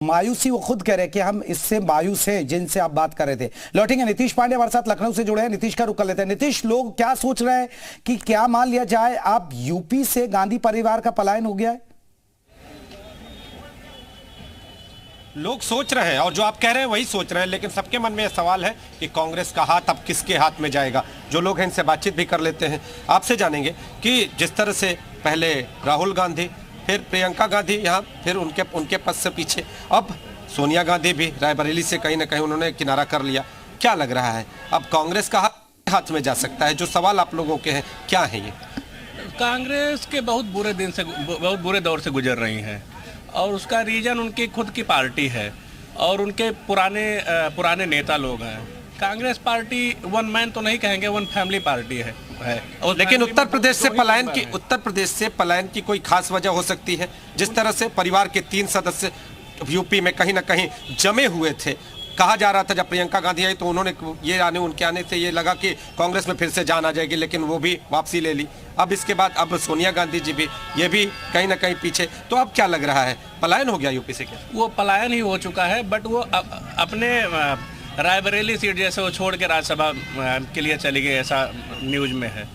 मायूसी वो खुद कह रहे हैं कि हम इससे मायूस हैं जिनसे आप बात कर रहे थे। लौटेंगे नीतीश पांडे हमारे साथ लखनऊ से जुड़े हैं, नीतीश का रुख कर लेते हैं। नीतीश, लोग क्या सोच रहे हैं कि क्या मान लिया जाए आप यूपी से गांधी परिवार का पलायन हो गया है? लोग सोच रहे हैं और जो आप कह रहे हैं वही सोच रहे हैं, लेकिन सबके मन में यह सवाल है कि कांग्रेस का हाथ अब किसके हाथ में जाएगा। जो लोग हैं इनसे बातचीत भी कर लेते हैं। आपसे जानेंगे कि जिस तरह से पहले राहुल गांधी, फिर प्रियंका गांधी, यहाँ फिर उनके पद से पीछे अब सोनिया गांधी भी रायबरेली से कहीं ना कहीं उन्होंने किनारा कर लिया। क्या लग रहा है अब कांग्रेस का हाथ में जा सकता है? जो सवाल आप लोगों के हैं क्या है ये? कांग्रेस के बहुत बुरे दौर से गुजर रही हैं और उसका रीजन उनकी खुद की पार्टी है और उनके पुराने नेता लोग हैं। कांग्रेस पार्टी वन मैन तो नहीं कहेंगे, वन फैमिली पार्टी है। और लेकिन उत्तर प्रदेश से पलायन की कोई खास वजह हो सकती है? जिस तरह से परिवार के 3 सदस्य यूपी में कहीं ना कहीं जमे हुए थे, कहा जा रहा था जब प्रियंका गांधी आई तो उन्होंने उनके आने से ये लगा कि कांग्रेस में फिर से जान आ जाएगी, लेकिन वो भी वापसी ले ली। अब इसके बाद अब सोनिया गांधी जी भी, ये भी कहीं ना कहीं पीछे। तो अब क्या लग रहा है, पलायन हो गया यूपी से? क्या वो पलायन ही हो चुका है, बट वो अपने रायबरेली सीट जैसे वो छोड़ के राज्यसभा के लिए चली गई, ऐसा न्यूज में है।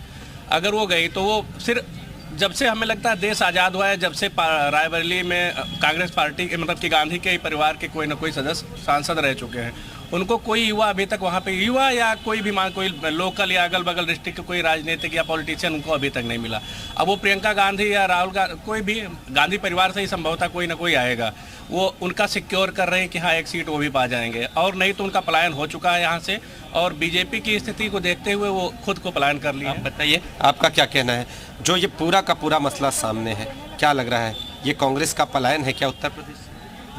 अगर वो गई तो वो सिर्फ जब से हमें लगता है देश आज़ाद हुआ है, जब से रायबरेली में कांग्रेस पार्टी के मतलब कि गांधी के परिवार के कोई ना कोई सदस्य सांसद रह चुके हैं। उनको कोई युवा अभी तक वहाँ पे, युवा या कोई भी कोई लोकल या अगल बगल डिस्ट्रिक्ट के कोई राजनीतिक या पॉलिटिशियन उनको अभी तक नहीं मिला। अब वो प्रियंका गांधी या राहुल गांधी, कोई भी गांधी परिवार से ही संभवतः कोई ना कोई आएगा। वो उनका सिक्योर कर रहे हैं कि हाँ एक सीट वो भी पा जाएंगे, और नहीं तो उनका पलायन हो चुका है यहाँ से। और बीजेपी की स्थिति को देखते हुए वो खुद को पलायन कर लिया। आप बताइए, आपका क्या कहना है? जो ये पूरा का पूरा मसला सामने है, क्या लग रहा है, ये कांग्रेस का पलायन है क्या उत्तर प्रदेश?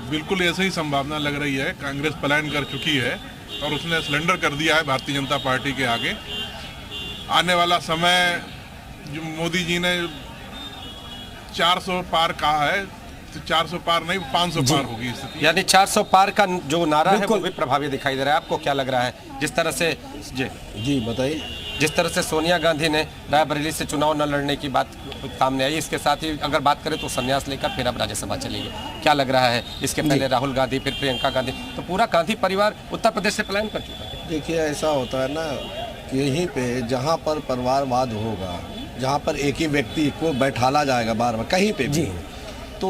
बिल्कुल ऐसे ही संभावना लग रही है। कांग्रेस पलायन कर चुकी है और उसने सरेंडर कर दिया है भारतीय जनता पार्टी के आगे। आने वाला समय, जो मोदी जी ने 400 पार कहा है, तो 400 पार नहीं 500 पार होगी स्थिति। यानी 400 पार का जो नारा है वो भी प्रभावी दिखाई दे रहा है। आपको क्या लग रहा है जिस तरह से? जी बताइए। जिस तरह से सोनिया गांधी ने रायबरेली से चुनाव न लड़ने की बात सामने आई, इसके साथ ही अगर बात करें तो संन्यास लेकर फिर अब राज्यसभा चली गई। क्या लग रहा है? इसके पहले राहुल गांधी, फिर प्रियंका गांधी, तो पूरा गांधी परिवार उत्तर प्रदेश से पलायन कर चुका है। देखिए, ऐसा होता है ना कि यहीं पे जहाँ पर परिवारवाद होगा, जहाँ पर एक ही व्यक्ति को बैठाला जाएगा बार बार कहीं पे भी, तो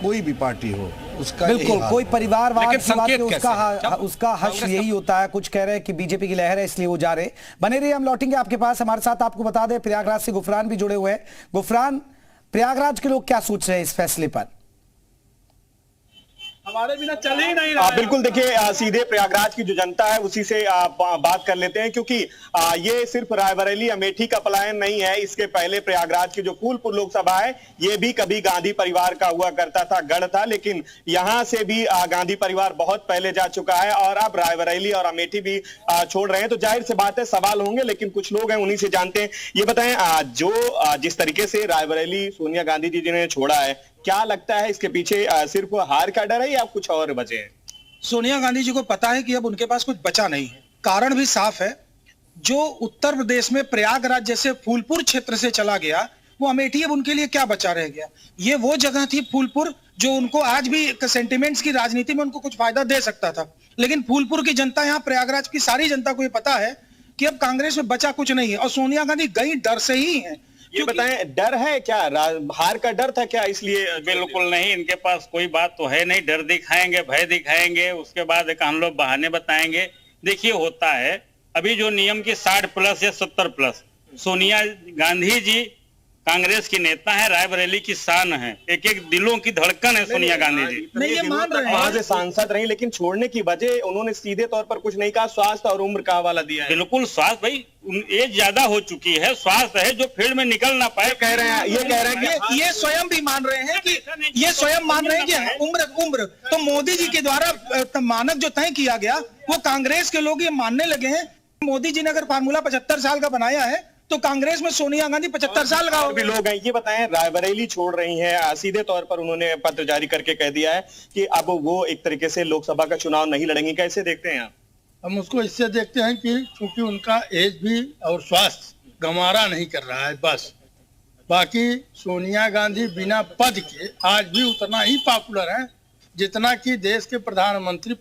कोई भी पार्टी हो उसका बिल्कुल कोई परिवारवाद उसका उसका हश्र यही होता है। कुछ कह रहे हैं कि बीजेपी की लहर है इसलिए वो जा रहे। बने रहिए, हम लौटेंगे आपके पास। हमारे साथ आपको बता दें प्रयागराज से गुफरान भी जुड़े हुए हैं। गुफरान, प्रयागराज के लोग क्या सोच रहे हैं इस फैसले पर? हमारे बिना चल ही नहीं रहा। बिल्कुल, देखिए सीधे प्रयागराज की जो जनता है उसी से बात कर लेते हैं, क्योंकि ये सिर्फ रायबरेली अमेठी का पलायन नहीं है। इसके पहले प्रयागराज की जो फूलपुर लोकसभा है, ये भी कभी गांधी परिवार का हुआ करता था, गढ़ था, लेकिन यहां से भी गांधी परिवार बहुत पहले जा चुका है और अब रायबरेली और अमेठी भी छोड़ रहे हैं। तो जाहिर सी बात है सवाल होंगे, लेकिन कुछ लोग हैं उन्हीं से जानते हैं। ये बताएं, जो जिस तरीके से रायबरेली सोनिया गांधी जी ने छोड़ा है, क्या लगता है इसके पीछे सिर्फ हार का डर है या कुछ और वजह है? सोनिया गांधी जी को पता है कि अब उनके पास कुछ बचा नहीं है। कारण भी साफ है, जो उत्तर प्रदेश में प्रयागराज जैसे फूलपुर क्षेत्र से चला गया, वो अमेठी अब उनके लिए क्या बचा रह गया। ये वो जगह थी फूलपुर जो उनको आज भी सेंटिमेंट्स की राजनीति में उनको कुछ फायदा दे सकता था, लेकिन फूलपुर की जनता, यहाँ प्रयागराज की सारी जनता को ये पता है कि अब कांग्रेस में बचा कुछ नहीं है और सोनिया गांधी गई डर से ही है। ये बताएं, डर है क्या? हार का डर था क्या इसलिए? बिल्कुल नहीं, इनके पास कोई बात तो है नहीं। डर दिखाएंगे, भय दिखाएंगे, उसके बाद एक हम लोग बहाने बताएंगे। देखिए होता है अभी जो नियम की 60+ या 70+, सोनिया गांधी जी कांग्रेस की नेता है, रायबरेली की शान है, एक एक दिलों की धड़कन है सोनिया गांधी जी। नहीं, ये मान रहे हैं वहां से सांसद रही, लेकिन छोड़ने की वजह उन्होंने सीधे तौर पर कुछ नहीं कहा। स्वास्थ्य और उम्र का हवाला दिया है। बिल्कुल, स्वास्थ्य भाई एज ज्यादा हो चुकी है, स्वास्थ्य है, जो फील्ड में निकल ना पाए। कह रहे हैं, ये कह रहे हैं कि ये स्वयं भी मान रहे हैं कि उम्र तो मोदी जी के द्वारा मानक जो तय किया गया, वो कांग्रेस के लोग ये मानने लगे हैं। मोदी जी ने अगर फार्मूला 75 साल का बनाया है, तो कांग्रेस में सोनिया गांधी 75 साल का भी लोग हैं। ये बताएं, रायबरेली छोड़ रही हैं, सीधे तौर पर उन्होंने पत्र जारी करके कह दिया है कि अब वो एक तरीके से लोकसभा का चुनाव नहीं लड़ेंगी। कैसे देखते हैं आप? हम उसको इससे देखते हैं कि क्योंकि उनका एज भी और स्वास्थ्य गंवारा नहीं कर रहा है, बस। बाकी सोनिया गांधी बिना पद के आज भी उतना ही पॉपुलर है जितना कि देश के प्रधानमंत्री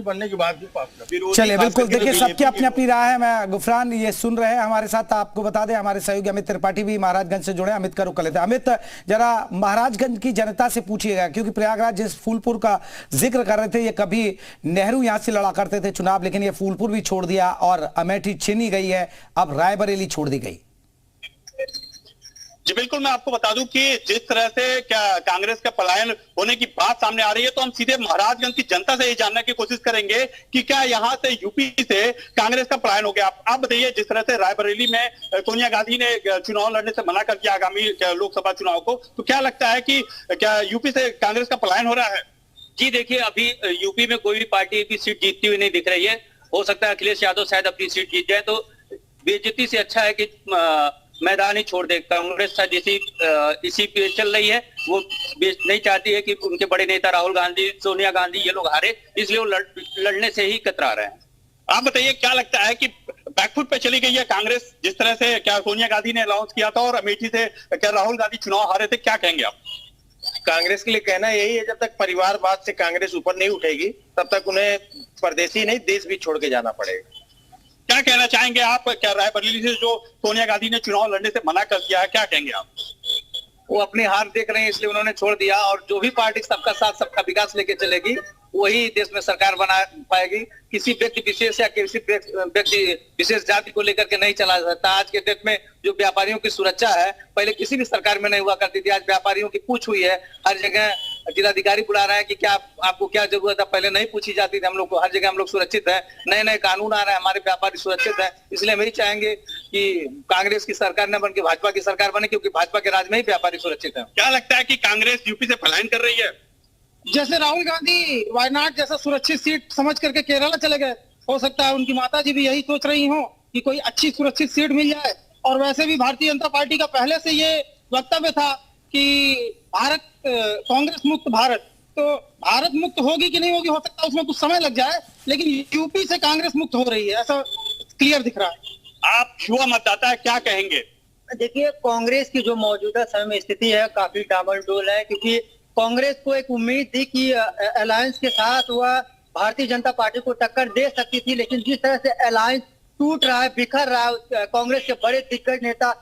बनने के बाद भी पॉपुलर। चलिए, बिल्कुल देखिए, सबकी अपनी अपनी राय है। मैं गुफरान ये सुन रहे हैं हमारे साथ। आपको बता दें हमारे सहयोगी अमित त्रिपाठी भी महाराजगंज से जुड़े। अमित का रुख कर लेते हैं। अमित, जरा महाराजगंज की जनता से पूछिएगा, क्योंकि प्रयागराज जिस फूलपुर का जिक्र कर रहे थे, ये कभी नेहरू यहां से लड़ा करते थे चुनाव, लेकिन ये फूलपुर भी छोड़ दिया और अमेठी छीनी गई है, अब रायबरेली छोड़ दी गई। जी बिल्कुल, मैं आपको बता दूं कि जिस तरह से क्या कांग्रेस का पलायन होने की बात सामने आ रही है, तो हम सीधे महाराजगंज की जनता से ये जानने की कोशिश करेंगे कि क्या यहाँ से यूपी से कांग्रेस का पलायन हो गया। आप बताइए, जिस तरह से रायबरेली में सोनिया गांधी ने चुनाव लड़ने से मना कर दिया आगामी लोकसभा चुनाव को, तो क्या लगता है कि क्या यूपी से कांग्रेस का पलायन हो रहा है? जी देखिए, अभी यूपी में कोई भी पार्टी की सीट जीतती हुई नहीं दिख रही है। हो सकता है अखिलेश यादव शायद अपनी सीट जीत जाए, तो बेइज्जती से अच्छा है कि मैदान ही छोड़ दे। कांग्रेस इसी पे चल रही है, वो नहीं चाहती है कि उनके बड़े नेता राहुल गांधी, सोनिया गांधी ये लोग हारे, इसलिए वो लड़ने से ही कतरा रहे हैं। आप बताइए, क्या लगता है कि बैकफुट पे चली गई है कांग्रेस? जिस तरह से क्या सोनिया गांधी ने अनाउंस किया था और अमेठी से क्या राहुल गांधी चुनाव हारे थे, क्या कहेंगे आप? कांग्रेस के लिए कहना यही है, जब तक परिवारवाद से कांग्रेस ऊपर नहीं उठेगी, तब तक उन्हें परदेशी नहीं देश भी छोड़ के जाना पड़ेगा। क्या कहना चाहेंगे आप? क्या रायबरेली से जो सोनिया गांधी ने चुनाव लड़ने से मना कर दिया है, क्या कहेंगे आप? वो अपनी हार देख रहे हैं, इसलिए उन्होंने छोड़ दिया। और जो भी पार्टी सबका साथ सबका विकास लेके चलेगी, वही देश में सरकार बना पाएगी। किसी व्यक्ति विशेष या किसी व्यक्ति विशेष जाति को लेकर के नहीं चला सकता। आज के डेट में जो व्यापारियों की सुरक्षा है, पहले किसी भी सरकार में नहीं हुआ करती थी। आज व्यापारियों की पूछ हुई है, हर जगह जिलाधिकारी बुला रहा है कि क्या आपको क्या जरूरत है, पहले नहीं पूछी जाती थी। हम लोग को हर जगह हम लोग सुरक्षित है, नए नए कानून आ रहे हैं, हमारे व्यापारी सुरक्षित है। इसलिए हम यही चाहेंगे कि कांग्रेस की सरकार न बन के भाजपा की सरकार बने, क्योंकि भाजपा के राज में ही व्यापारी सुरक्षित है। क्या लगता है कि कांग्रेस यूपी से पलायन कर रही है? जैसे राहुल गांधी वायनाड जैसा सुरक्षित सीट समझ करके केरला चले गए, हो सकता है उनकी माता जी भी यही सोच रही हो कि कोई अच्छी सुरक्षित सीट मिल जाए। और वैसे भी भारतीय जनता पार्टी का पहले से ये वक्तव्य था कि भारत कांग्रेस मुक्त भारत, तो भारत मुक्त होगी कि नहीं होगी, हो सकता है उसमें कुछ समय लग जाए, लेकिन यूपी से कांग्रेस मुक्त हो रही है, ऐसा क्लियर दिख रहा है। आप युवा मतदाता है, क्या कहेंगे? देखिए, कांग्रेस की जो मौजूदा समय में स्थिति है काफी डामाडोल है, क्योंकि कांग्रेस को एक उम्मीद थी कि अलायंस के साथ वह भारतीय जनता पार्टी को टक्कर दे सकती थी, लेकिन जिस तरह से अलायंस टूट रहा है, बिखर रहा है, कांग्रेस के बड़े दिग्गज नेता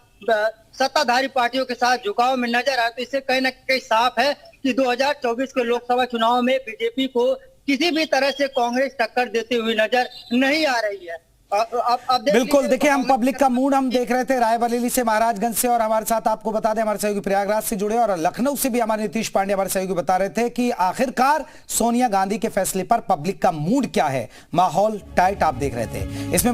सत्ताधारी पार्टियों के साथ झुकाव में नजर आए, तो इससे कहीं ना कहीं साफ है कि 2024 के लोकसभा चुनाव में बीजेपी को किसी भी तरह से कांग्रेस टक्कर देती हुई नजर नहीं आ रही है। बिल्कुल देखिए, हम पब्लिक का मूड हम देख रहे थे रायबरेली से, महाराजगंज से, और हमारे साथ आपको बता दें हमारे सहयोगी प्रयागराज से जुड़े और लखनऊ से भी हमारे नीतीश पांडे हमारे सहयोगी बता रहे थे कि आखिरकार सोनिया गांधी के फैसले पर पब्लिक का मूड क्या है। माहौल टाइट आप देख रहे थे इसमें।